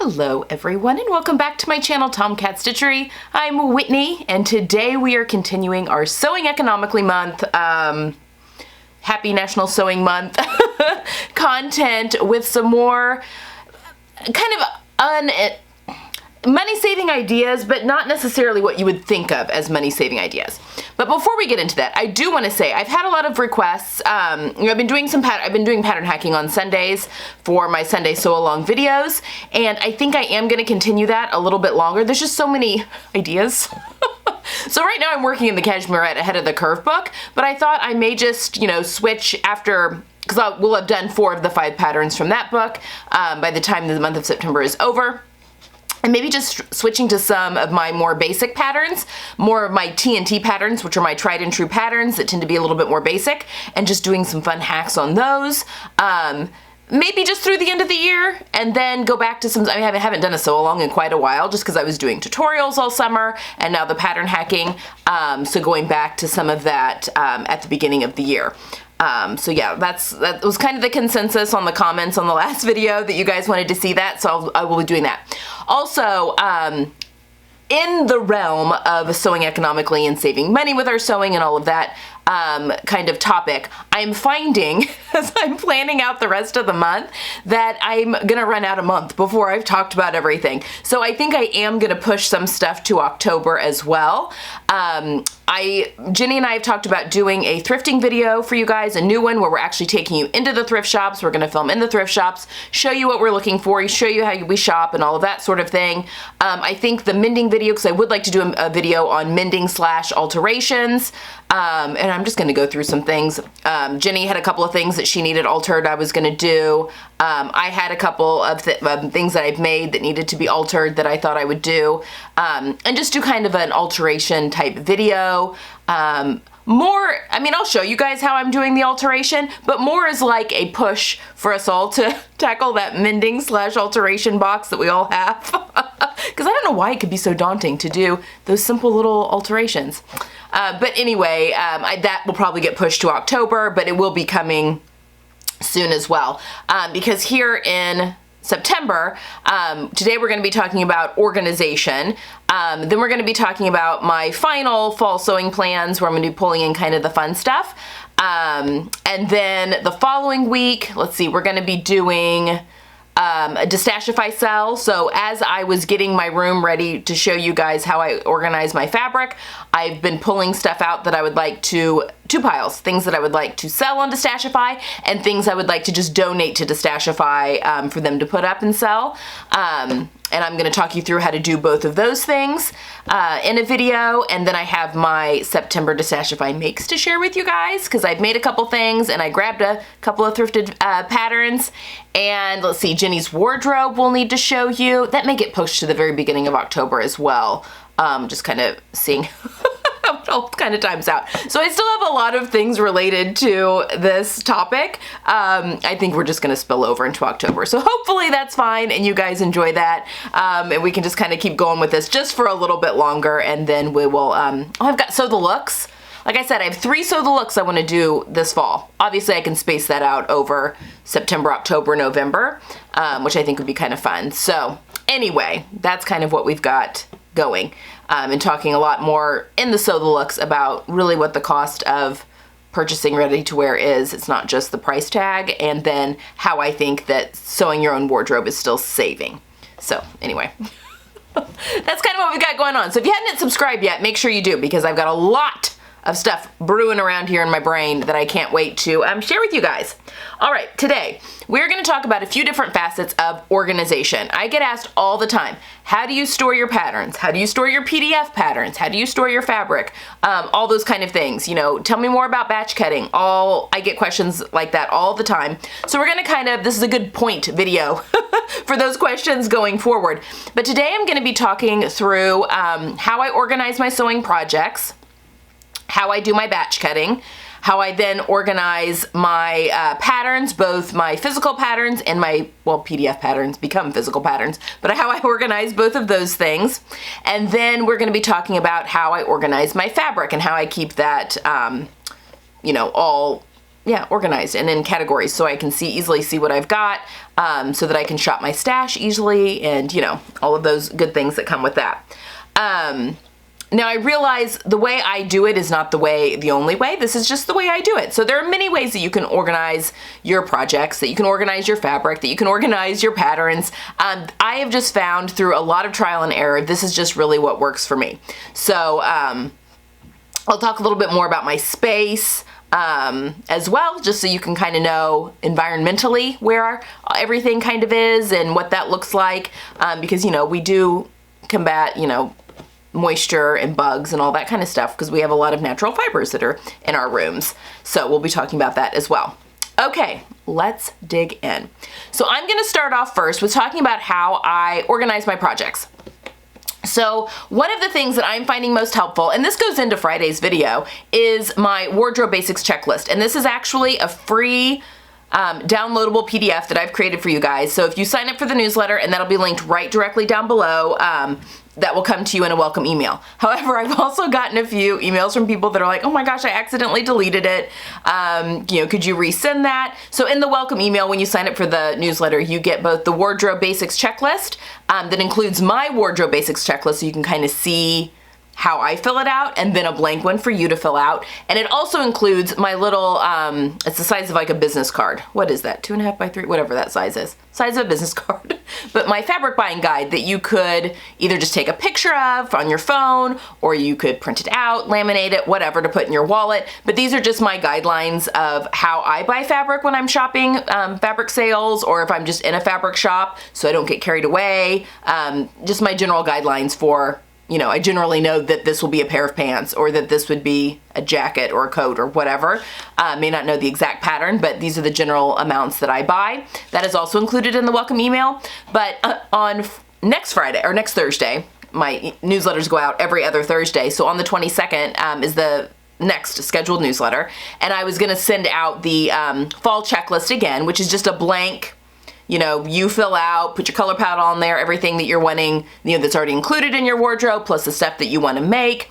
Hello everyone and welcome back to my channel Tomcat Stitchery. I'm Whitney and today we are continuing our Sewing Economically month, happy National Sewing Month content with some more kind of money-saving ideas, but not necessarily what you would think of as money-saving ideas. But before we get into that, I do want to say I've had a lot of requests. I've been doing pattern hacking on Sundays for my Sunday sew along videos, and I think I am going to continue that a little bit longer. There's just so many ideas. So right now I'm working in the Cashmerette Ahead of the Curve book, but I thought I may just, switch after, because we'll have done 4 of the 5 patterns from that book by the time the month of September is over. And maybe just switching to some of my more basic patterns, more of my TNT patterns, which are my tried and true patterns that tend to be a little bit more basic, and just doing some fun hacks on those. Maybe just through the end of the year, and then go back to some, I haven't done a sew along in quite a while, just because I was doing tutorials all summer, and now the pattern hacking, so going back to some of that at the beginning of the year. So yeah, that was kind of the consensus on the comments on the last video that you guys wanted to see that, so I will be doing that. Also, in the realm of sewing economically and saving money with our sewing and all of that kind of topic, I'm finding, as I'm planning out the rest of the month, that I'm gonna run out a month before I've talked about everything. So I think I am gonna push some stuff to October as well. Jenny and I have talked about doing a thrifting video for you guys, a new one where we're actually taking you into the thrift shops. We're gonna film in the thrift shops, show you what we're looking for, show you how we shop and all of that sort of thing. I think the mending video, because I would like to do a video on mending / alterations, and I'm just gonna go through some things. Jenny had a couple of things that she needed altered I was gonna do. I had a couple of things that I've made that needed to be altered that I thought I would do, and just do kind of an alteration type video. I'll show you guys how I'm doing the alteration, but more is like a push for us all to tackle that mending / alteration box that we all have. Because I don't know why it could be so daunting to do those simple little alterations. But anyway, that will probably get pushed to October, but it will be coming soon as well. Because here in September, today we're going to be talking about organization. Then we're going to be talking about my final fall sewing plans, where I'm going to be pulling in kind of the fun stuff. And then the following week, let's see, we're going to be doing a Destashify sell. So as I was getting my room ready to show you guys how I organize my fabric, I've been pulling stuff out that I would like to, 2 piles, things that I would like to sell on Destashify and things I would like to just donate to Destashify for them to put up and sell. And I'm going to talk you through how to do both of those things in a video. And then I have my September Destashify makes to share with you guys, because I've made a couple things and I grabbed a couple of thrifted patterns. And let's see, Jenny's wardrobe we'll need to show you. That may get pushed to the very beginning of October as well. Just kind of seeing how it all kind of times out. So I still have a lot of things related to this topic. I think we're just going to spill over into October. So hopefully that's fine and you guys enjoy that. And we can just kind of keep going with this just for a little bit longer, and then we will, I've got Sew the Looks. Like I said, I have 3 Sew the Looks I want to do this fall. Obviously I can space that out over September, October, November, which I think would be kind of fun. So anyway, that's kind of what we've got going. And talking a lot more in the Sew the Looks about really what the cost of purchasing ready to wear is. It's not just the price tag, and then how I think that sewing your own wardrobe is still saving. So anyway, that's kind of what we've got going on. So if you hadn't subscribed yet, make sure you do, because I've got a lot of stuff brewing around here in my brain that I can't wait to share with you guys. All right, today we're going to talk about a few different facets of organization. I get asked all the time, how do you store your patterns? How do you store your PDF patterns? How do you store your fabric? All those kind of things. Tell me more about batch cutting. I get questions like that all the time. So we're going to this is a good point video for those questions going forward. But today I'm going to be talking through how I organize my sewing projects, how I do my batch cutting, how I then organize my patterns, both my physical patterns and my, PDF patterns become physical patterns, but how I organize both of those things. And then we're going to be talking about how I organize my fabric and how I keep that, all yeah, organized and in categories so I can easily see what I've got, so that I can shop my stash easily and, you know, all of those good things that come with that. Now I realize the way I do it is not the only way. This is just the way I do it. So there are many ways that you can organize your projects, that you can organize your fabric, that you can organize your patterns. I have just found through a lot of trial and error, this is just really what works for me. So I'll talk a little bit more about my space as well, just so you can kind of know environmentally where everything kind of is and what that looks like, because, you know, we do combat, you know, moisture and bugs and all that kind of stuff because we have a lot of natural fibers that are in our rooms. So we'll be talking about that as well. Okay, let's dig in. So I'm going to start off first with talking about how I organize my projects. So one of the things that I'm finding most helpful, and this goes into Friday's video, is my wardrobe basics checklist. And this is actually a free downloadable PDF that I've created for you guys. So if you sign up for the newsletter, and that'll be linked right directly down below, that will come to you in a welcome email. However, I've also gotten a few emails from people that are like, oh my gosh, I accidentally deleted it. You know, could you resend that? So in the welcome email, when you sign up for the newsletter, you get both the wardrobe basics checklist that includes my wardrobe basics checklist, so you can kind of see how I fill it out, and then a blank one for you to fill out. And it also includes my little, it's the size of like a business card. What is that? 2.5 by 3, whatever that size is. Size of a business card. But my fabric buying guide that you could either just take a picture of on your phone, or you could print it out, laminate it, whatever, to put in your wallet. But these are just my guidelines of how I buy fabric when I'm shopping fabric sales, or if I'm just in a fabric shop so I don't get carried away. Just my general guidelines for, you know, I generally know that this will be a pair of pants, or that this would be a jacket or a coat or whatever. May not know the exact pattern, but these are the general amounts that I buy. That is also included in the welcome email. But on next Friday, or next Thursday, my newsletters go out every other Thursday. So on the 22nd is the next scheduled newsletter. And I was gonna send out the fall checklist again, which is just a blank, you know, you fill out, put your color palette on there, everything that you're wanting, you know, that's already included in your wardrobe, plus the stuff that you want to make.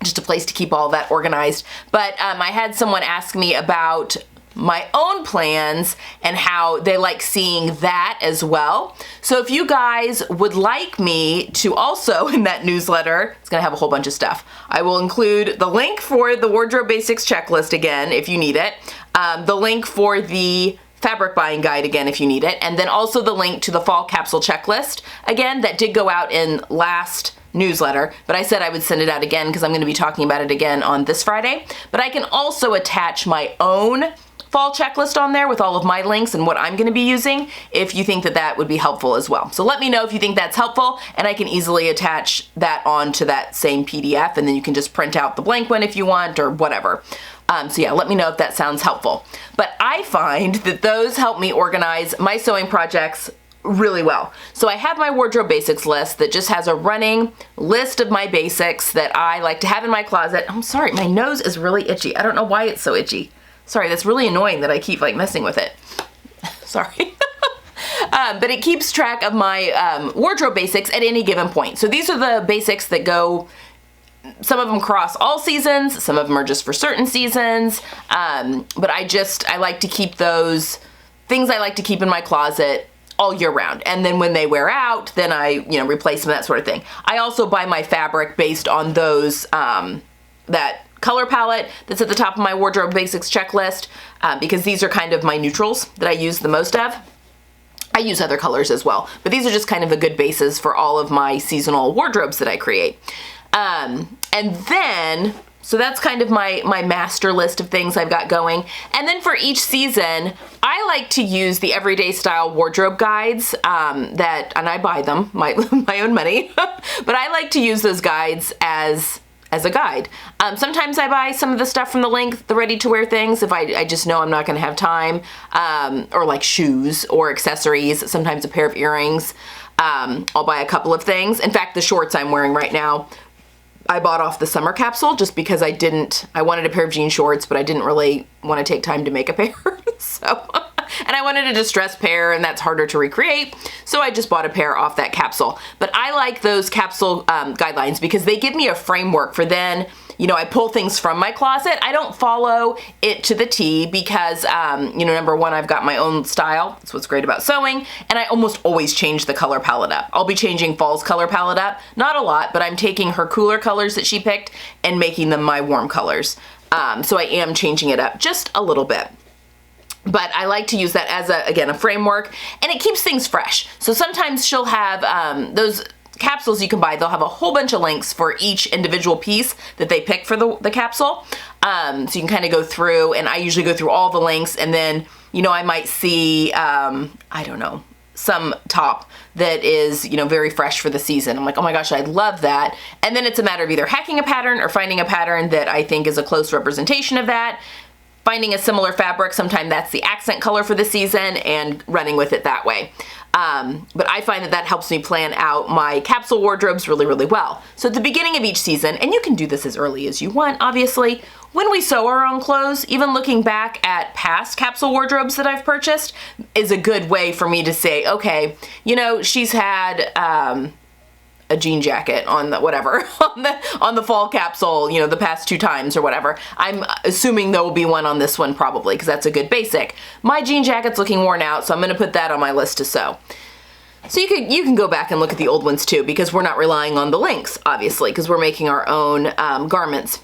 Just a place to keep all that organized. But I had someone ask me about my own plans and how they like seeing that as well. So if you guys would like me to also, in that newsletter, it's gonna have a whole bunch of stuff. I will include the link for the wardrobe basics checklist again, if you need it, the link for the fabric buying guide again if you need it, and then also the link to the fall capsule checklist again that did go out in last newsletter, but I said I would send it out again because I'm going to be talking about it again on this Friday. But I can also attach my own fall checklist on there with all of my links and what I'm going to be using if you think that that would be helpful as well. So let me know if you think that's helpful, and I can easily attach that onto that same PDF, and then you can just print out the blank one if you want, or whatever. So yeah, let me know if that sounds helpful. But I find that those help me organize my sewing projects really well. So I have my wardrobe basics list that just has a running list of my basics that I like to have in my closet. I'm sorry, my nose is really itchy. I don't know why it's so itchy. Sorry, that's really annoying that I keep like messing with it. Sorry. But it keeps track of my wardrobe basics at any given point. So these are the basics that go, some of them cross all seasons, some of them are just for certain seasons, but I like to keep those things I like to keep in my closet all year round. And then when they wear out, then I, you know, replace them, that sort of thing. I also buy my fabric based on those, that color palette that's at the top of my wardrobe basics checklist, because these are kind of my neutrals that I use the most of. I use other colors as well, but these are just kind of a good basis for all of my seasonal wardrobes that I create. And then, so that's kind of my master list of things I've got going. And then for each season, I like to use the everyday style wardrobe guides, and I buy them, my own money, but I like to use those guides as a guide. Sometimes I buy some of the stuff from the link, the ready to wear things, if I just know I'm not gonna have time, or like shoes or accessories, sometimes a pair of earrings. I'll buy a couple of things. In fact, the shorts I'm wearing right now, I bought off the summer capsule just because I wanted a pair of jean shorts, but I didn't really want to take time to make a pair. And I wanted a distressed pair, and that's harder to recreate. So I just bought a pair off that capsule. But I like those capsule guidelines because they give me a framework for then you know, I pull things from my closet. I don't follow it to the T because, you know, number one, I've got my own style. That's what's great about sewing. And I almost always change the color palette up. I'll be changing Fall's color palette up. Not a lot, but I'm taking her cooler colors that she picked and making them my warm colors. So I am changing it up just a little bit. But I like to use that as again, a framework, and it keeps things fresh. So sometimes she'll have those capsules you can buy, they'll have a whole bunch of links for each individual piece that they pick for the capsule. So you can kind of go through, and I usually go through all the links, and then, you know, I might see, I don't know, some top that is, you know, very fresh for the season. I'm like, oh my gosh, I love that. And then it's a matter of either hacking a pattern or finding a pattern that I think is a close representation of that, finding a similar fabric, sometimes that's the accent color for the season, and running with it that way. But I find that that helps me plan out my capsule wardrobes really, really well. So at the beginning of each season, and you can do this as early as you want, obviously, when we sew our own clothes, even looking back at past capsule wardrobes that I've purchased is a good way for me to say, okay, you know, she's had, a jean jacket on the whatever on the fall capsule, you know, the past 2 times or whatever. I'm assuming there will be one on this one probably because that's a good basic. My jean jacket's looking worn out, so I'm going to put that on my list to sew. So you can go back and look at the old ones too, because we're not relying on the links, obviously, because we're making our own garments.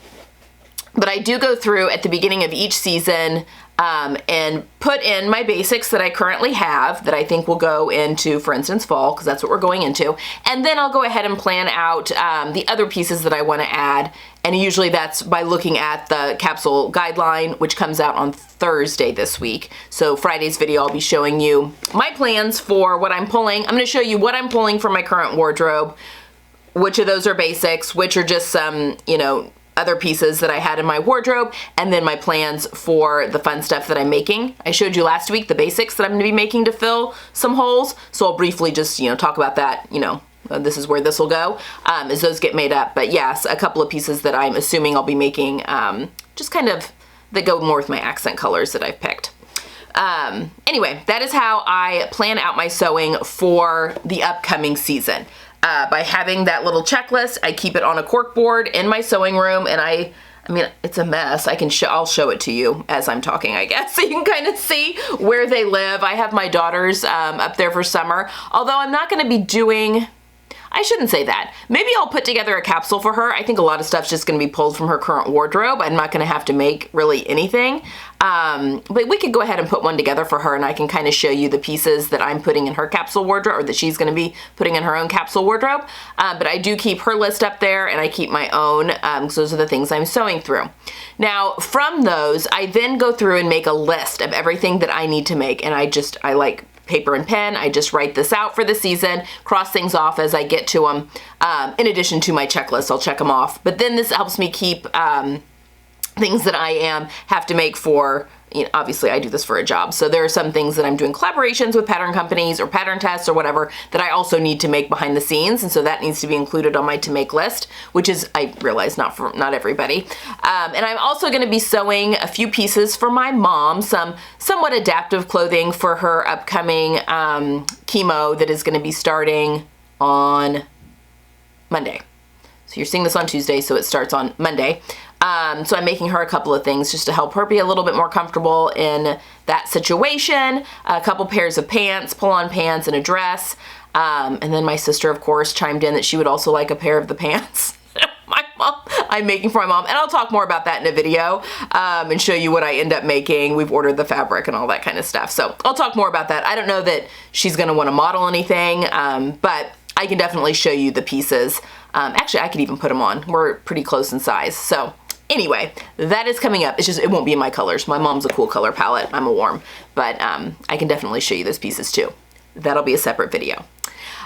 But I do go through at the beginning of each season and put in my basics that I currently have that I think will go into, for instance, fall, because that's what we're going into. And then I'll go ahead and plan out the other pieces that I want to add. And usually that's by looking at the capsule guideline, which comes out on Thursday this week. So Friday's video, I'll be showing you my plans for what I'm pulling. I'm going to show you what I'm pulling from my current wardrobe, which of those are basics, which are just some, you know, other pieces that I had in my wardrobe, and then my plans for the fun stuff that I'm making. I showed you last week the basics that I'm gonna be making to fill some holes, so I'll briefly just, you know, talk about that, you know, this is where this will go, as those get made up. But yes, a couple of pieces that I'm assuming I'll be making, just kind of, that go more with my accent colors that I've picked. Anyway, that is how I plan out my sewing for the upcoming season. By having that little checklist, I keep it on a cork board in my sewing room, and I mean, it's a mess. I'll show it to you as I'm talking, I guess, so you can kind of see where they live. I have my daughters up there for summer, although I'm not going to be doing, I shouldn't say that. Maybe I'll put together a capsule for her. I think a lot of stuff's just going to be pulled from her current wardrobe. I'm not going to have to make really anything. But we could go ahead and put one together for her, and I can kind of show you the pieces that I'm putting in her capsule wardrobe, or that she's going to be putting in her own capsule wardrobe. But I do keep her list up there, and I keep my own, because those are the things I'm sewing through. Now, from those, I then go through and make a list of everything that I need to make, and I like paper and pen. I just write this out for the season, cross things off as I get to them. In addition to my checklist, I'll check them off. But then this helps me keep things that I have to make for, you know, obviously I do this for a job. So there are some things that I'm doing collaborations with pattern companies or pattern tests or whatever that I also need to make behind the scenes. And so that needs to be included on my to make list, which is, I realize, not everybody. And I'm also going to be sewing a few pieces for my mom, some somewhat adaptive clothing for her upcoming chemo that is going to be starting on Monday. So you're seeing this on Tuesday, so it starts on Monday. So I'm making her a couple of things just to help her be a little bit more comfortable in that situation. A couple pairs of pants, pull-on pants, and a dress. And then my sister, of course, chimed in that she would also like a pair of the pants. I'm making for my mom, and I'll talk more about that in a video and show you what I end up making. We've ordered the fabric and all that kind of stuff, so I'll talk more about that. I don't know that she's going to want to model anything, but I can definitely show you the pieces. Actually, I could even put them on. We're pretty close in size, so anyway, that is coming up. It's just, it won't be in my colors. My mom's a cool color palette. I'm a warm, but I can definitely show you those pieces too. That'll be a separate video.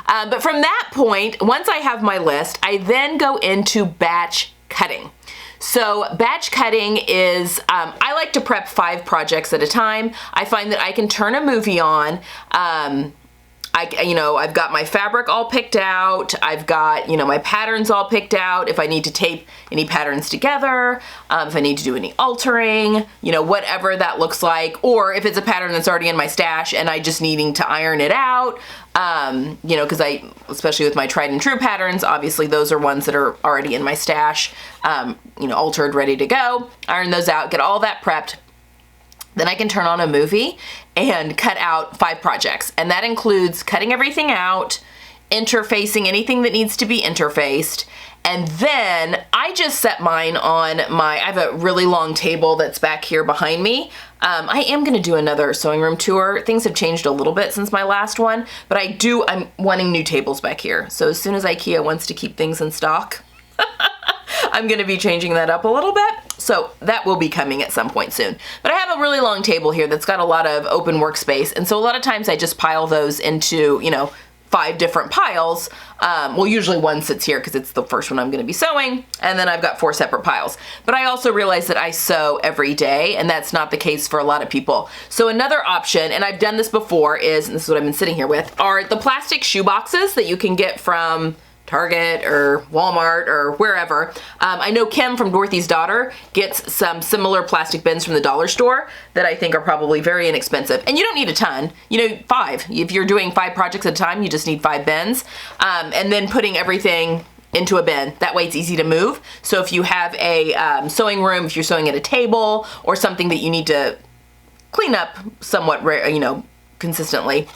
But from that point, once I have my list, I then go into batch cutting. So batch cutting is, I like to prep 5 projects at a time. I find that I can turn a movie on I've got my fabric all picked out. I've got, my patterns all picked out. If I need to tape any patterns together, if I need to do any altering, whatever that looks like, or if it's a pattern that's already in my stash and I just needing to iron it out, because especially with my tried and true patterns, obviously those are ones that are already in my stash, altered, ready to go. Iron those out, get all that prepped. Then I can turn on a movie and cut out 5 projects. And that includes cutting everything out, interfacing anything that needs to be interfaced. And then I just set mine on I have a really long table that's back here behind me. I am going to do another sewing room tour. Things have changed a little bit since my last one, but I'm wanting new tables back here. So as soon as IKEA wants to keep things in stock, I'm going to be changing that up a little bit. So that will be coming at some point soon. But I have a really long table here that's got a lot of open workspace. And so a lot of times I just pile those into, 5 different piles. Well, usually one sits here because it's the first one I'm going to be sewing. And then I've got 4 separate piles. But I also realize that I sew every day, and that's not the case for a lot of people. So another option, and I've done this before, and this is what I've been sitting here with, are the plastic shoe boxes that you can get from Target or Walmart or wherever. I know Kim from Dorothy's Daughter gets some similar plastic bins from the dollar store that I think are probably very inexpensive. And you don't need a ton, 5. If you're doing 5 projects at a time, you just need 5 bins. And then putting everything into a bin. That way it's easy to move. So if you have a sewing room, if you're sewing at a table or something that you need to clean up somewhat, consistently,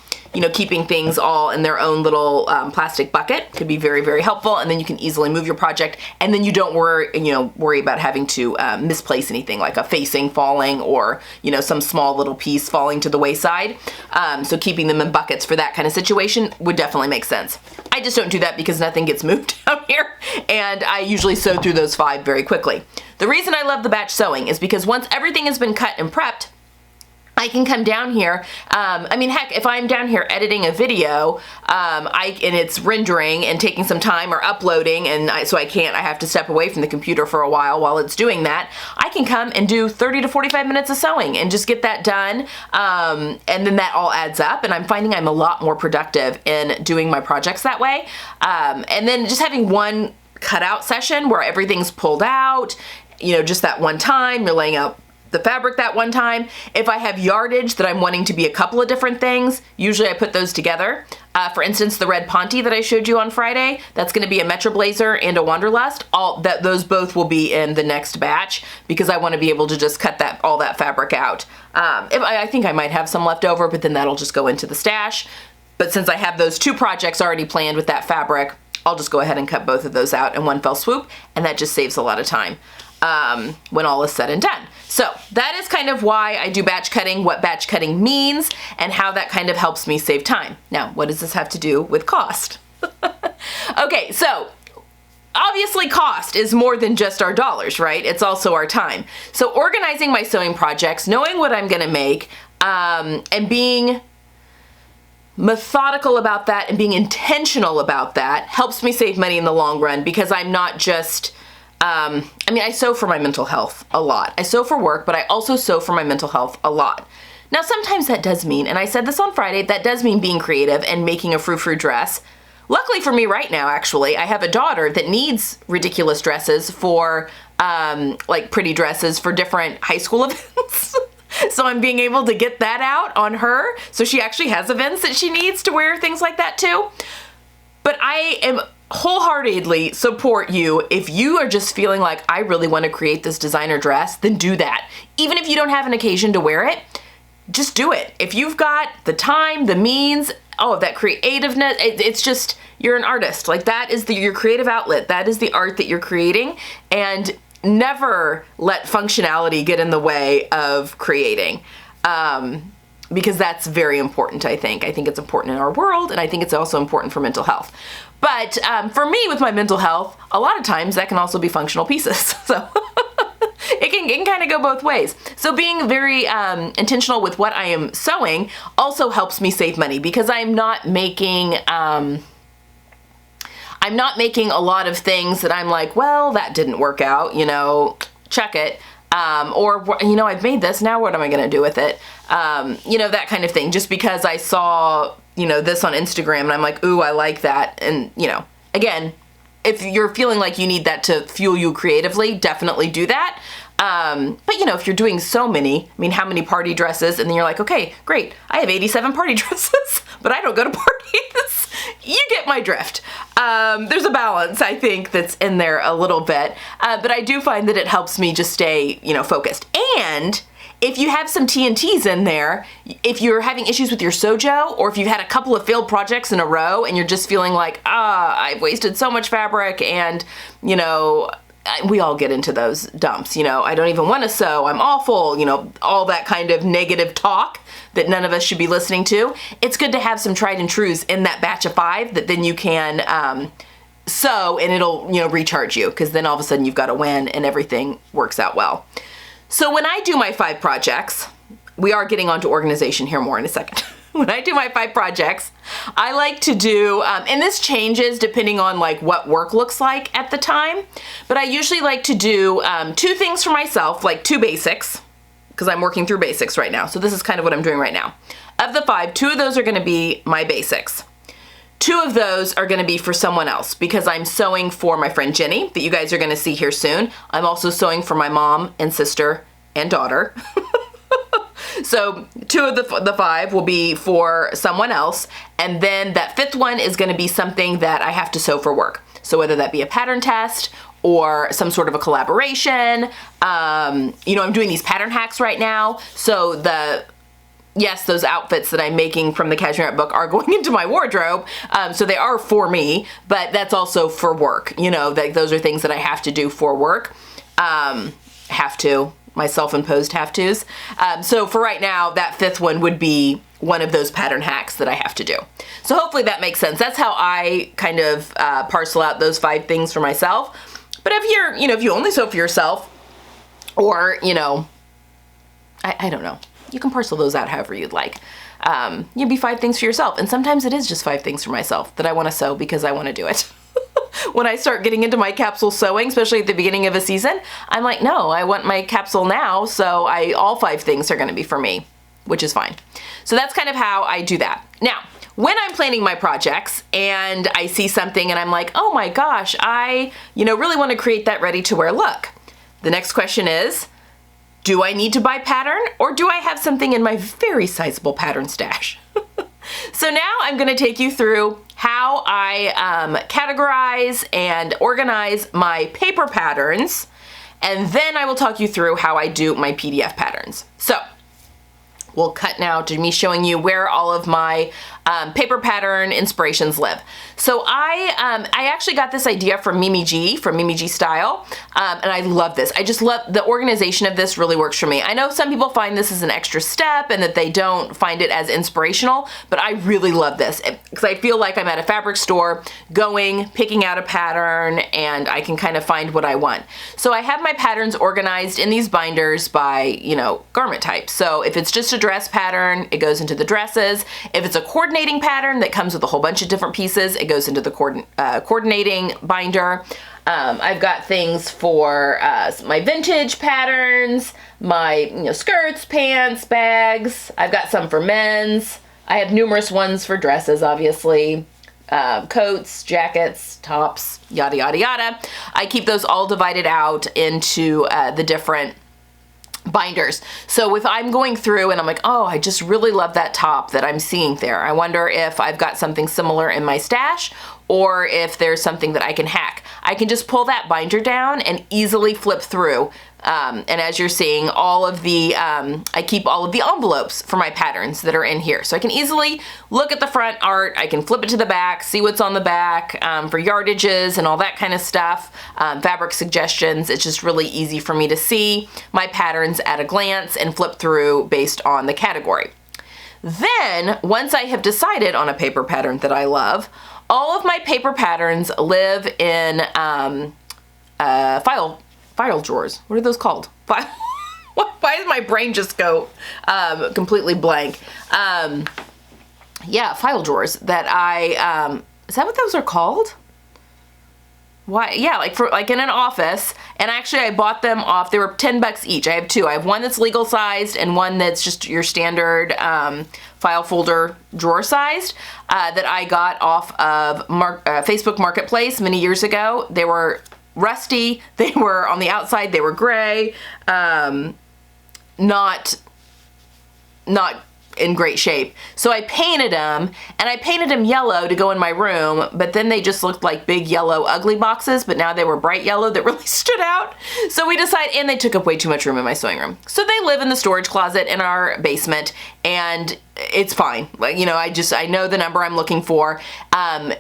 keeping things all in their own little plastic bucket could be very, very helpful. And then you can easily move your project, and then you don't worry about having to misplace anything like a facing falling or, some small little piece falling to the wayside. So keeping them in buckets for that kind of situation would definitely make sense. I just don't do that because nothing gets moved out here, and I usually sew through those 5 very quickly. The reason I love the batch sewing is because once everything has been cut and prepped, I can come down here. Heck, if I'm down here editing a video, and it's rendering and taking some time or uploading, and I have to step away from the computer for a while it's doing that, I can come and do 30 to 45 minutes of sewing and just get that done. And then that all adds up, and I'm finding I'm a lot more productive in doing my projects that way. And then just having one cutout session where everything's pulled out, just that one time, you're laying out the fabric that one time. If I have yardage that I'm wanting to be a couple of different things, usually I put those together. For instance, the red Ponte that I showed you on Friday, that's going to be a Metro Blazer and a Wanderlust. Those both will be in the next batch because I want to be able to just cut all that fabric out. I think I might have some left over, but then that'll just go into the stash. But since I have those 2 projects already planned with that fabric, I'll just go ahead and cut both of those out in one fell swoop, and that just saves a lot of time when all is said and done. So that is kind of why I do batch cutting, what batch cutting means, and how that kind of helps me save time. Now, what does this have to do with cost? Okay, so obviously cost is more than just our dollars, right? It's also our time. So organizing my sewing projects, knowing what I'm gonna make, and being methodical about that and being intentional about that helps me save money in the long run, because I'm not just I sew for my mental health a lot. I sew for work, but I also sew for my mental health a lot. Now, sometimes that does mean, and I said this on Friday, that does mean being creative and making a frou-frou dress. Luckily for me right now, actually, I have a daughter that needs ridiculous dresses for, pretty dresses for different high school events. So I'm being able to get that out on her. So she actually has events that she needs to wear things like that too. But I am wholeheartedly support you. If you are just feeling like, I really want to create this designer dress, then do that. Even if you don't have an occasion to wear it, just do it. If you've got the time, the means, that creativeness, it's just, you're an artist. Like, that is your creative outlet. That is the art that you're creating, and never let functionality get in the way of creating. Because that's very important, I think. I think it's important in our world, and I think it's also important for mental health. But for me, with my mental health, a lot of times that can also be functional pieces. So it can kind of go both ways. So being very intentional with what I am sewing also helps me save money, because I'm not making a lot of things that I'm like, well, that didn't work out, check it. Or, you know, I've made this, now what am I going to do with it? You know, that kind of thing. Just because I saw, you know, this on Instagram and I'm like, ooh, I like that. And, you know, again, if you're feeling like you need that to fuel you creatively, definitely do that. But you know, if you're doing so many, I mean, how many party dresses? And then you're like, okay, great. I have 87 party dresses, but I don't go to parties. You get my drift. There's a balance, I think, that's in there a little bit. But I do find that it helps me just stay, you know, focused. And if you have some TNTs in there, if you're having issues with your sojo, or if you've had a couple of failed projects in a row and you're just feeling like, I've wasted so much fabric, and, you know, we all get into those dumps, you know, I don't even want to sew, I'm awful, you know, all that kind of negative talk that none of us should be listening to. It's good to have some tried and trues in that batch of 5 that then you can sew, and it'll, you know, recharge you, because then all of a sudden you've got a win and everything works out well. So when I do my 5 projects, we are getting onto organization here more in a second. When I do my 5 projects, I like to do, and this changes depending on like what work looks like at the time, but I usually like to do 2 things for myself, like 2 basics, because I'm working through basics right now. So this is kind of what I'm doing right now. Of the 5, 2 of those are going to be my basics. 2 of those are going to be for someone else, because I'm sewing for my friend Jenny, that you guys are going to see here soon. I'm also sewing for my mom and sister and daughter. So 2 of the 5 will be for someone else, and then that 5th one is going to be something that I have to sew for work. So whether that be a pattern test or some sort of a collaboration, you know, I'm doing these pattern hacks right now. So yes, those outfits that I'm making from the Cashmere book are going into my wardrobe. So they are for me, but that's also for work. You know, those are things that I have to do for work. My self-imposed have-tos. So for right now, that 5th one would be one of those pattern hacks that I have to do. So hopefully that makes sense. That's how I kind of parcel out those 5 things for myself. But if you're, you know, if you only sew for yourself, or, you know, I don't know, you can parcel those out however you'd like. You'd be 5 things for yourself. And sometimes it is just 5 things for myself that I want to sew because I want to do it. When I start getting into my capsule sewing, especially at the beginning of a season, I'm like, no, I want my capsule now, so all 5 things are going to be for me, which is fine. So that's kind of how I do that. Now, when I'm planning my projects and I see something and I'm like, oh my gosh, I, you know, really want to create that ready-to-wear look. The next question is, do I need to buy pattern, or do I have something in my very sizable pattern stash? So now I'm going to take you through how I categorize and organize my paper patterns, and then I will talk you through how I do my PDF patterns. So we'll cut now to me showing you where all of my paper pattern inspirations live. So I actually got this idea from Mimi G, from Mimi G Style, and I love this. I just love the organization of this. Really works for me. I know some people find this as an extra step and that they don't find it as inspirational, but I really love this because I feel like I'm at a fabric store picking out a pattern, and I can kind of find what I want. So I have my patterns organized in these binders by, you know, garment type. So if it's just a dress pattern, it goes into the dresses. If it's a coordinating pattern that comes with a whole bunch of different pieces, it goes into the coordinating binder. I've got things for my vintage patterns, my skirts, pants, bags. I've got some for men's. I have numerous ones for dresses, obviously. Coats, jackets, tops, yada, yada, yada. I keep those all divided out into the different binders. So if I'm going through and I'm like, oh, I just really love that top that I'm seeing there. I wonder if I've got something similar in my stash, or if there's something that I can hack. I can just pull that binder down and easily flip through. And as you're seeing, all of the, I keep all of the envelopes for my patterns that are in here. So I can easily look at the front art, I can flip it to the back, see what's on the back, for yardages and all that kind of stuff, fabric suggestions. It's just really easy for me to see my patterns at a glance and flip through based on the category. Then, once I have decided on a paper pattern that I love, all of my paper patterns live in file drawers. What are those called? Why does my brain just go completely blank? Yeah, file drawers that is that what those are called? I don't know. File drawers that I keep all of the envelopes for my patterns that are in here. So I can easily look at the front art, I can flip it to the back, see what's on the back, for yardages and all that kind of stuff, fabric suggestions. It's just really easy for me to see my patterns at a glance and flip through based on the category. Then, once I have decided on a paper pattern that I love, all of my paper patterns live in Why? Yeah, like for like in an office. And actually I bought them off, they were $10 each. I have two. I have one that's legal sized and one that's just your standard file folder drawer sized that I got off of Facebook Marketplace many years ago. They were rusty. They were on the outside, they were gray. Not in great shape. So I painted them, and I painted them yellow to go in my room, but then they just looked like big yellow ugly boxes, but now they were bright yellow that really stood out. So we decided, and they took up way too much room in my sewing room. So they live in the storage closet in our basement, and it's fine. Like, you know, I know the number I'm looking for.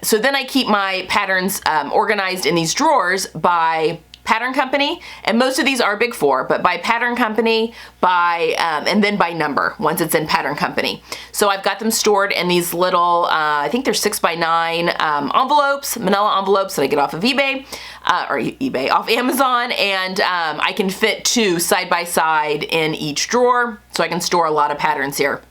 So then I keep my patterns organized in these drawers by pattern company, and most of these are big four, but by pattern company, and then by number once it's in pattern company. So I've got them stored in these little, I think they're 6x9 envelopes, manila envelopes that I get off of eBay, off Amazon, and I can fit two side by side in each drawer, so I can store a lot of patterns here.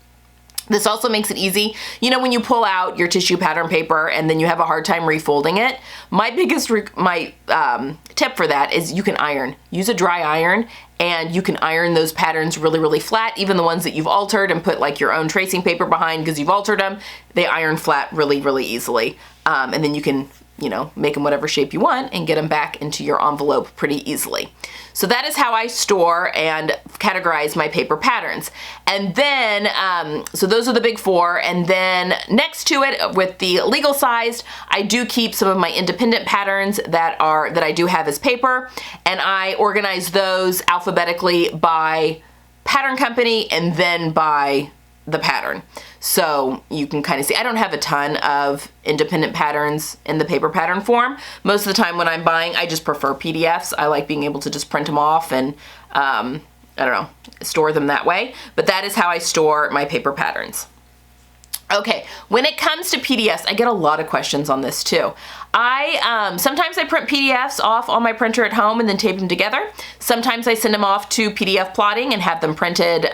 This also makes it easy. You know, when you pull out your tissue pattern paper and then you have a hard time refolding it, my biggest tip for that is you can iron. Use a dry iron, and you can iron those patterns really, really flat. Even the ones that you've altered and put like your own tracing paper behind because you've altered them, they iron flat really, really easily. And then you can, you know, make them whatever shape you want and get them back into your envelope pretty easily. So that is how I store and categorize my paper patterns. And then, so those are the big four. And then next to it with the legal sized, I do keep some of my independent patterns that I do have as paper. And I organize those alphabetically by pattern company and then by the pattern. So you can kind of see, I don't have a ton of independent patterns in the paper pattern form. Most of the time when I'm buying, I just prefer PDFs. I like being able to just print them off and, I don't know, store them that way. But that is how I store my paper patterns. Okay, when it comes to PDFs, I get a lot of questions on this too. Sometimes I print PDFs off on my printer at home and then tape them together. Sometimes I send them off to PDF plotting and have them printed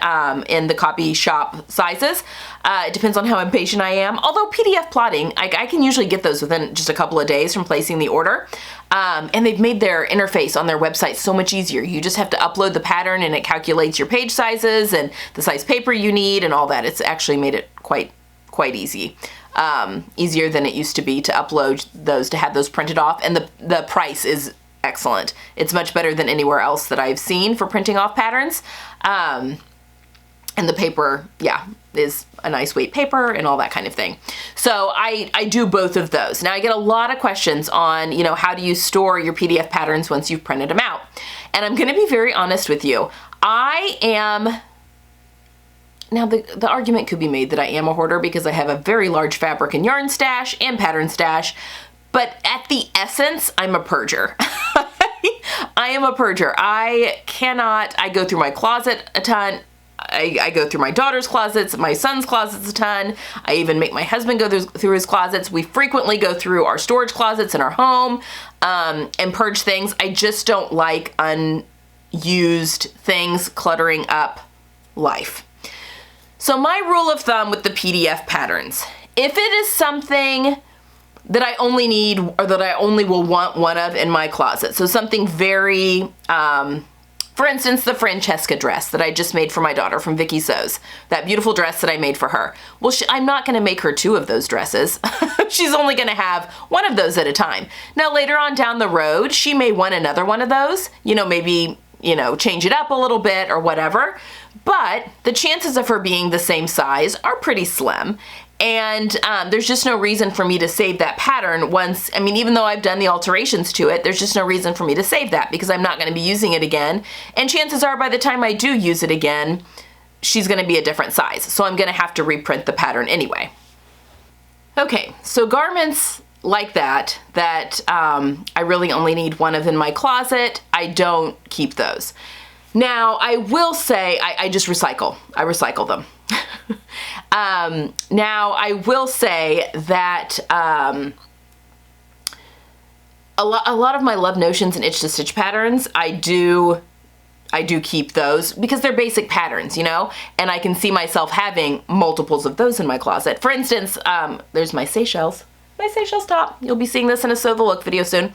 in the copy shop sizes. It depends on how impatient I am. Although PDF plotting, I can usually get those within just a couple of days from placing the order. And they've made their interface on their website so much easier. You just have to upload the pattern and it calculates your page sizes and the size paper you need and all that. It's actually made it quite easy. Easier than it used to be to upload those, to have those printed off, and the price is excellent. It's much better than anywhere else that I've seen for printing off patterns. And the paper, yeah, is a nice weight paper and all that kind of thing. So I do both of those. Now I get a lot of questions on, you know, how do you store your PDF patterns once you've printed them out? And I'm gonna be very honest with you. Now, the argument could be made that I am a hoarder because I have a very large fabric and yarn stash and pattern stash, but at the essence, I'm a purger. I am a purger. I go through my closet a ton. I go through my daughter's closets, my son's closets a ton. I even make my husband go through his closets. We frequently go through our storage closets in our home and purge things. I just don't like unused things cluttering up life. So my rule of thumb with the PDF patterns, if it is something that I only need or that I only will want one of in my closet, so something very, for instance, the Francesca dress that I just made for my daughter from Vicky Sews, that beautiful dress that I made for her. Well, I'm not gonna make her two of those dresses. She's only gonna have one of those at a time. Now later on down the road, she may want another one of those, you know, maybe, you know, change it up a little bit or whatever. But the chances of her being the same size are pretty slim. And there's just no reason for me to save that pattern once, I mean, even though I've done the alterations to it, there's just no reason for me to save that because I'm not gonna be using it again. And chances are by the time I do use it again, she's gonna be a different size. So I'm gonna have to reprint the pattern anyway. Okay, so garments like that I really only need one of in my closet, I don't keep those. Now, I will say, I just recycle. I recycle them. Now, I will say that a lot of my Love Notions and Itch to Stitch patterns, I do keep those because they're basic patterns, you know, and I can see myself having multiples of those in my closet. For instance, there's my Seychelles. my Seychelles top. You'll be seeing this in a Sew the Look video soon.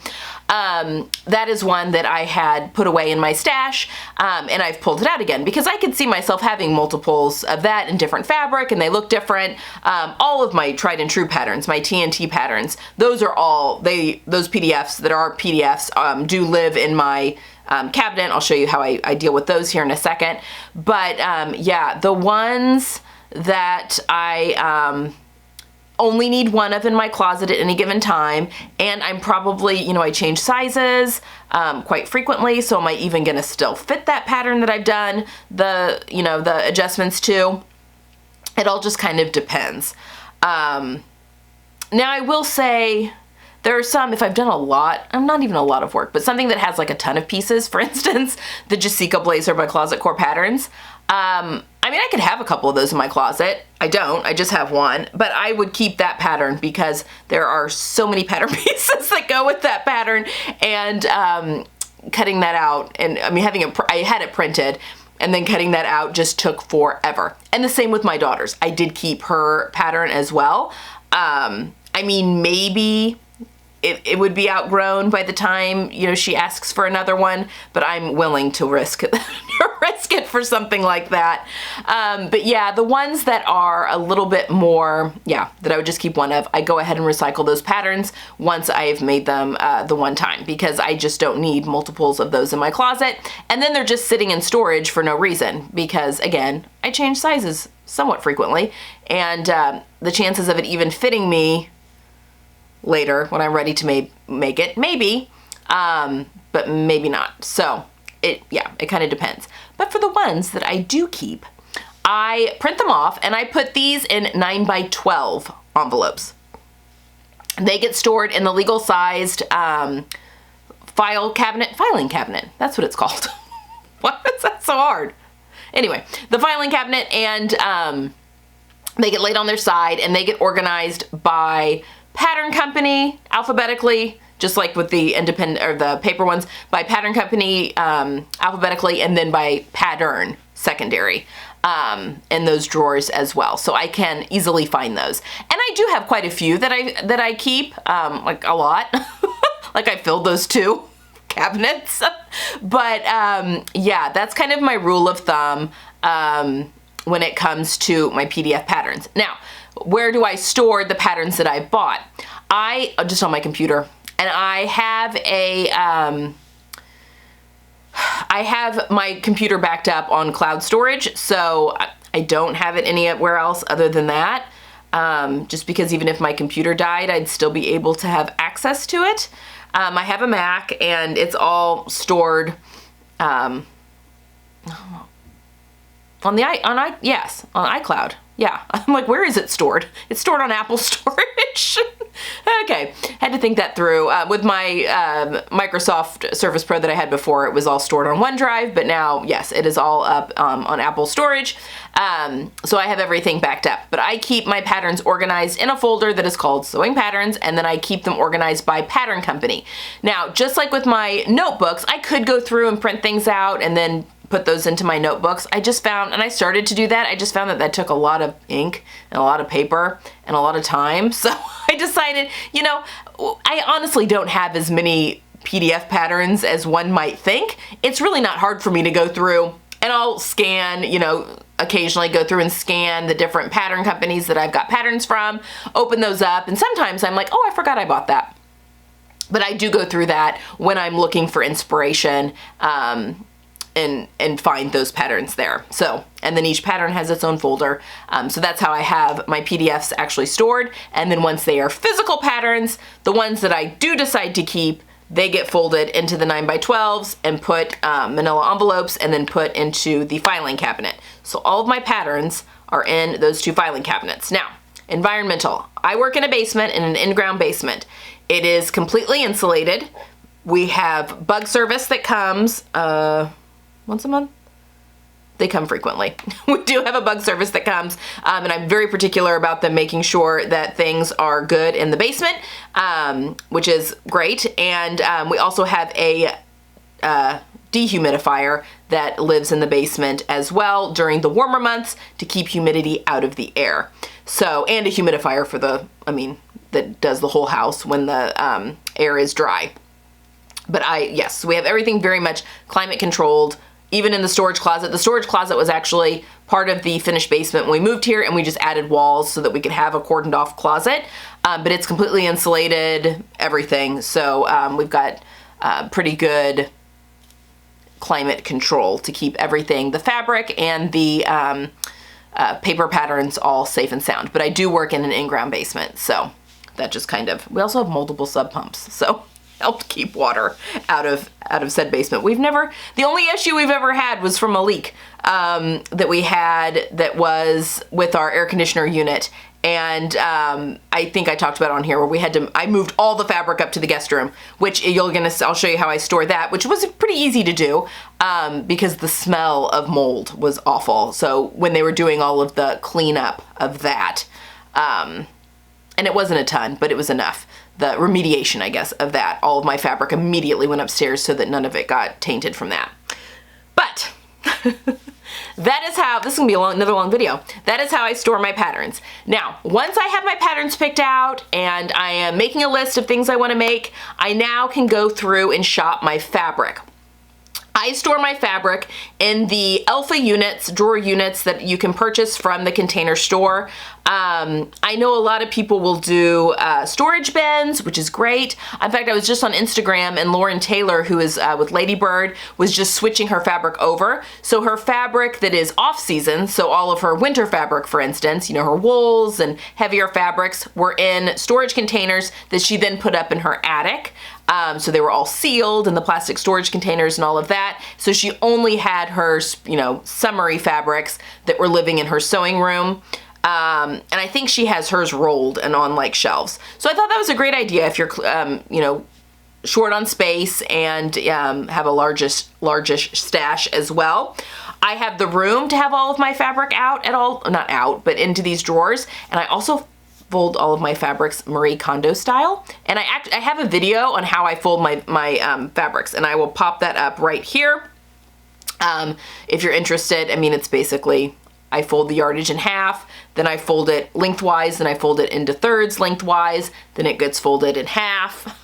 That is one that I had put away in my stash, and I've pulled it out again because I could see myself having multiples of that in different fabric, and they look different. All of my tried and true patterns, my TNT patterns, those are all, those PDFs that are PDFs do live in my cabinet. I'll show you how I deal with those here in a second. But yeah, the ones that I only need one of in my closet at any given time, and I'm probably, you know, I change sizes quite frequently, so am I even gonna still fit that pattern that I've done the, you know, the adjustments to? It all just kind of depends. Now I will say there are some, if I've done a lot, not even a lot of work, but something that has like a ton of pieces, for instance, the Jessica Blazer by Closet Core Patterns. I mean, I could have a couple of those in my closet. I don't, I just have one, but I would keep that pattern because there are so many pattern pieces that go with that pattern, and cutting that out, and I mean, I had it printed, and then cutting that out just took forever. And the same with my daughter's. I did keep her pattern as well. I mean, maybe it would be outgrown by the time, you know, she asks for another one, but I'm willing to risk it for something like that. But yeah, the ones that are a little bit more, yeah, that I would just keep one of, I go ahead and recycle those patterns once I've made them the one time, because I just don't need multiples of those in my closet. And then they're just sitting in storage for no reason, because again, I change sizes somewhat frequently, and the chances of it even fitting me later when I'm ready to make it, maybe, but maybe not. So yeah, it kind of depends. But for the ones that I do keep, I print them off and I put these in 9x12 envelopes. They get stored in the legal sized filing cabinet. That's what it's called. Why is that so hard? Anyway, the filing cabinet, and they get laid on their side and they get organized by pattern company alphabetically, just like with the independent or the paper ones, by pattern company alphabetically, and then by pattern secondary in those drawers as well. So I can easily find those. And I do have quite a few that I keep, like a lot. Like I filled those 2 cabinets. But yeah, that's kind of my rule of thumb when it comes to my PDF patterns. Now, where do I store the patterns that I've bought? Just on my computer, and I have my computer backed up on cloud storage, so I don't have it anywhere else other than that, just because even if my computer died, I'd still be able to have access to it. I have a Mac, and it's all stored on iCloud. Yeah, I'm like, where is it stored? It's stored on Apple storage. Okay, had to think that through. With my Microsoft Surface Pro that I had before, it was all stored on OneDrive, but now, yes, it is all up on Apple storage. So I have everything backed up. But I keep my patterns organized in a folder that is called Sewing Patterns, and then I keep them organized by pattern company. Now, just like with my notebooks, I could go through and print things out and then put those into my notebooks. I just found, and I started to do that, I just found that took a lot of ink and a lot of paper and a lot of time. So I decided, you know, I honestly don't have as many PDF patterns as one might think. It's really not hard for me to go through, and I'll scan, you know, occasionally go through and scan the different pattern companies that I've got patterns from, open those up, and sometimes I'm like, oh, I forgot I bought that. But I do go through that when I'm looking for inspiration, and find those patterns there. So, and then each pattern has its own folder. So that's how I have my PDFs actually stored. And then once they are physical patterns, the ones that I do decide to keep, they get folded into the 9x12s and put manila envelopes, and then put into the filing cabinet. So all of my patterns are in those 2 filing cabinets. Now, environmental. I work in a basement, in an in-ground basement. It is completely insulated. We have bug service that comes once a month. They come frequently. We do have a bug service that comes, and I'm very particular about them making sure that things are good in the basement, which is great. And we also have a dehumidifier that lives in the basement as well during the warmer months to keep humidity out of the air. So, and a humidifier for the that does the whole house when the air is dry. But yes, we have everything very much climate controlled, even in the storage closet. The storage closet was actually part of the finished basement when we moved here, and we just added walls so that we could have a cordoned off closet. But it's completely insulated, everything. So we've got pretty good climate control to keep everything, the fabric and the paper patterns, all safe and sound. But I do work in an in-ground basement, so that just kind of, we also have multiple sub pumps, so helped keep water out of said basement. The only issue we've ever had was from a leak that we had that was with our air conditioner unit. And I think I talked about it on here where I moved all the fabric up to the guest room, which I'll show you how I store that, which was pretty easy to do because the smell of mold was awful. So when they were doing all of the cleanup of that, and it wasn't a ton, but it was enough. The remediation, I guess, of that, all of my fabric immediately went upstairs so that none of it got tainted from that. But that is how, this is gonna be another long video. That is how I store my patterns. Now, once I have my patterns picked out and I am making a list of things I wanna make, I now can go through and shop my fabric. I store my fabric in the Alpha units, drawer units that you can purchase from the Container Store. I know a lot of people will do storage bins, which is great. In fact, I was just on Instagram and Lauren Taylor, who is with Ladybird, was just switching her fabric over. So her fabric that is off season, so all of her winter fabric, for instance, you know, her wools and heavier fabrics were in storage containers that she then put up in her attic. So they were all sealed in the plastic storage containers and all of that. So she only had her, you know, summery fabrics that were living in her sewing room. And I think she has hers rolled and on like shelves. So I thought that was a great idea if you're, you know, short on space and have a largish stash as well. I have the room to have all of my fabric out not out, but into these drawers. And I also fold all of my fabrics Marie Kondo style. And I have a video on how I fold my fabrics, and I will pop that up right here. If you're interested, I mean, it's basically, I fold the yardage in half, then I fold it lengthwise, then I fold it into thirds lengthwise, then it gets folded in half.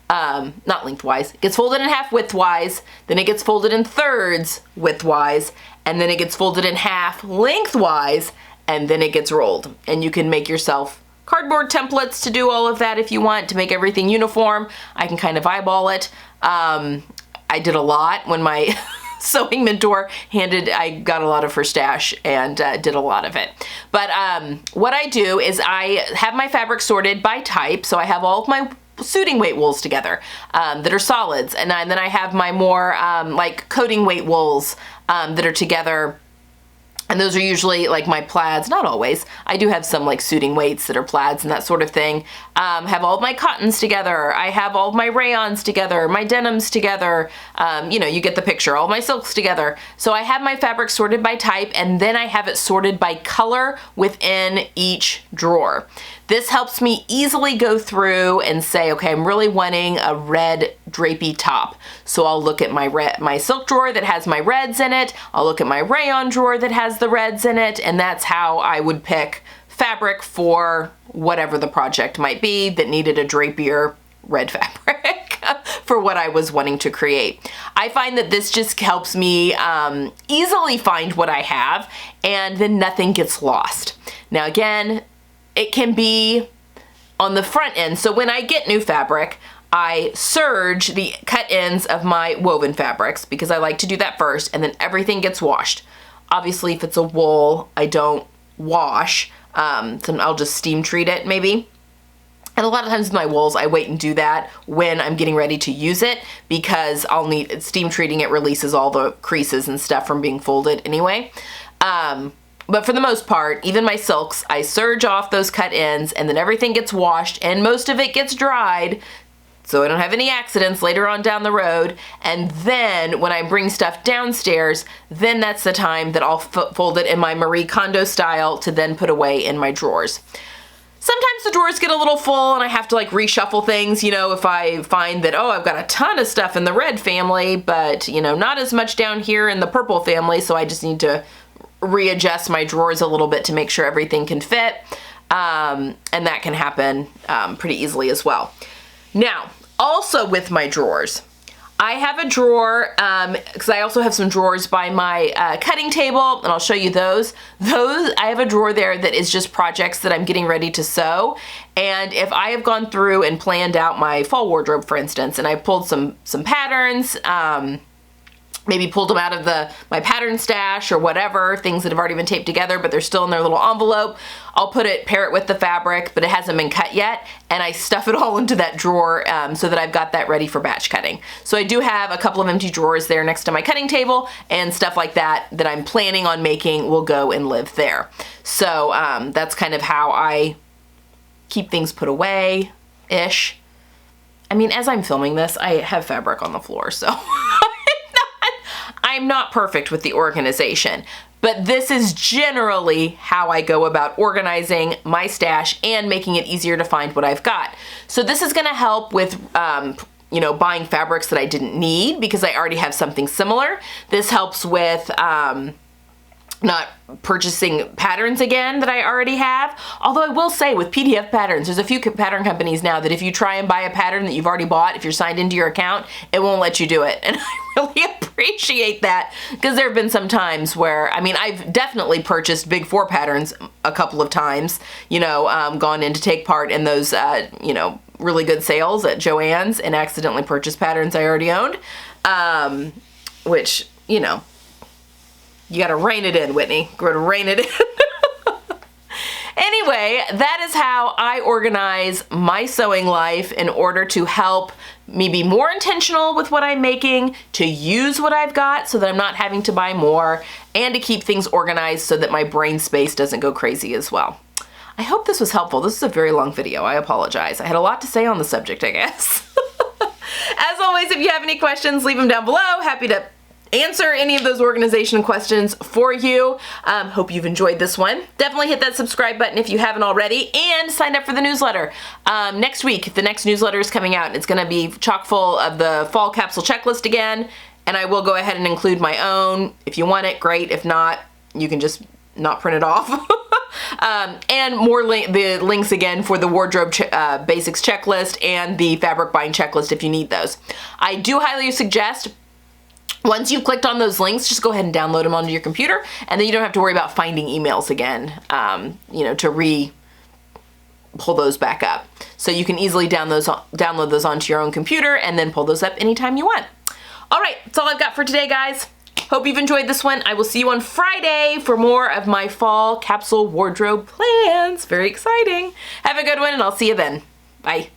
Not lengthwise, it gets folded in half widthwise, then it gets folded in thirds widthwise, and then it gets folded in half lengthwise, and then it gets rolled. And you can make yourself cardboard templates to do all of that if you want, to make everything uniform. I can kind of eyeball it. I did a lot when my sewing mentor I got a lot of her stash and did a lot of it. But what I do is I have my fabric sorted by type. So I have all of my suiting weight wools together that are solids. And then I have my more like coating weight wools that are together. And those are usually like my plaids, not always. I do have some like suiting weights that are plaids and that sort of thing. Have all of my cottons together. I have all of my rayons together, my denims together. You know, you get the picture, all my silks together. So I have my fabric sorted by type, and then I have it sorted by color within each drawer. This helps me easily go through and say, okay, I'm really wanting a red drapey top. So I'll look at my silk drawer that has my reds in it. I'll look at my rayon drawer that has the reds in it. And that's how I would pick fabric for whatever the project might be that needed a drapier red fabric for what I was wanting to create. I find that this just helps me easily find what I have, and then nothing gets lost. Now again, it can be on the front end. So when I get new fabric, I serge the cut ends of my woven fabrics because I like to do that first, and then everything gets washed. Obviously, if it's a wool, I don't wash. So I'll just steam treat it maybe. And a lot of times with my wools, I wait and do that when I'm getting ready to use it because I'll need steam treating it releases all the creases and stuff from being folded anyway. But for the most part, even my silks, I serge off those cut ends, and then everything gets washed and most of it gets dried so I don't have any accidents later on down the road. And then when I bring stuff downstairs, then that's the time that I'll fold it in my Marie Kondo style to then put away in my drawers. Sometimes the drawers get a little full and I have to like reshuffle things, you know, if I find that, oh, I've got a ton of stuff in the red family, but you know, not as much down here in the purple family, so I just need to readjust my drawers a little bit to make sure everything can fit. and that can happen pretty easily as well. Now, also with my drawers, I have a drawer, because I also have some drawers by my cutting table, and I'll show you those. I have a drawer there that is just projects that I'm getting ready to sew. And if I have gone through and planned out my fall wardrobe, for instance, and I pulled some patterns, maybe pulled them out of my pattern stash or whatever, things that have already been taped together, but they're still in their little envelope, I'll pair it with the fabric, but it hasn't been cut yet, and I stuff it all into that drawer so that I've got that ready for batch cutting. So I do have a couple of empty drawers there next to my cutting table, and stuff like that I'm planning on making will go and live there. So that's kind of how I keep things put away-ish. I mean, as I'm filming this, I have fabric on the floor, so I'm not perfect with the organization, but this is generally how I go about organizing my stash and making it easier to find what I've got. So this is gonna help with buying fabrics that I didn't need because I already have something similar. This helps with not purchasing patterns again that I already have. Although I will say with PDF patterns, there's a few pattern companies now that if you try and buy a pattern that you've already bought, if you're signed into your account, it won't let you do it. And I really appreciate that because there have been some times where, I mean, I've definitely purchased Big 4 patterns a couple of times, gone in to take part in those, really good sales at Joann's and accidentally purchased patterns I already owned, which, you gotta rein it in, Whitney. Gotta rein it in. Anyway, that is how I organize my sewing life in order to help me be more intentional with what I'm making, to use what I've got so that I'm not having to buy more, and to keep things organized so that my brain space doesn't go crazy as well. I hope this was helpful. This is a very long video. I apologize. I had a lot to say on the subject, I guess. As always, if you have any questions, leave them down below. Happy to answer any of those organization questions for you. Hope you've enjoyed this one. Definitely hit that subscribe button if you haven't already, and sign up for the newsletter. Next week, the next newsletter is coming out. It's gonna be chock full of the fall capsule checklist again, and I will go ahead and include my own. If you want it, great. If not, you can just not print it off. And the links again for the wardrobe basics checklist and the fabric buying checklist if you need those. I do highly suggest, once you've clicked on those links, just go ahead and download them onto your computer, and then you don't have to worry about finding emails again, to pull those back up. So you can easily download those onto your own computer and then pull those up anytime you want. All right, that's all I've got for today, guys. Hope you've enjoyed this one. I will see you on Friday for more of my fall capsule wardrobe plans. Very exciting. Have a good one, and I'll see you then. Bye.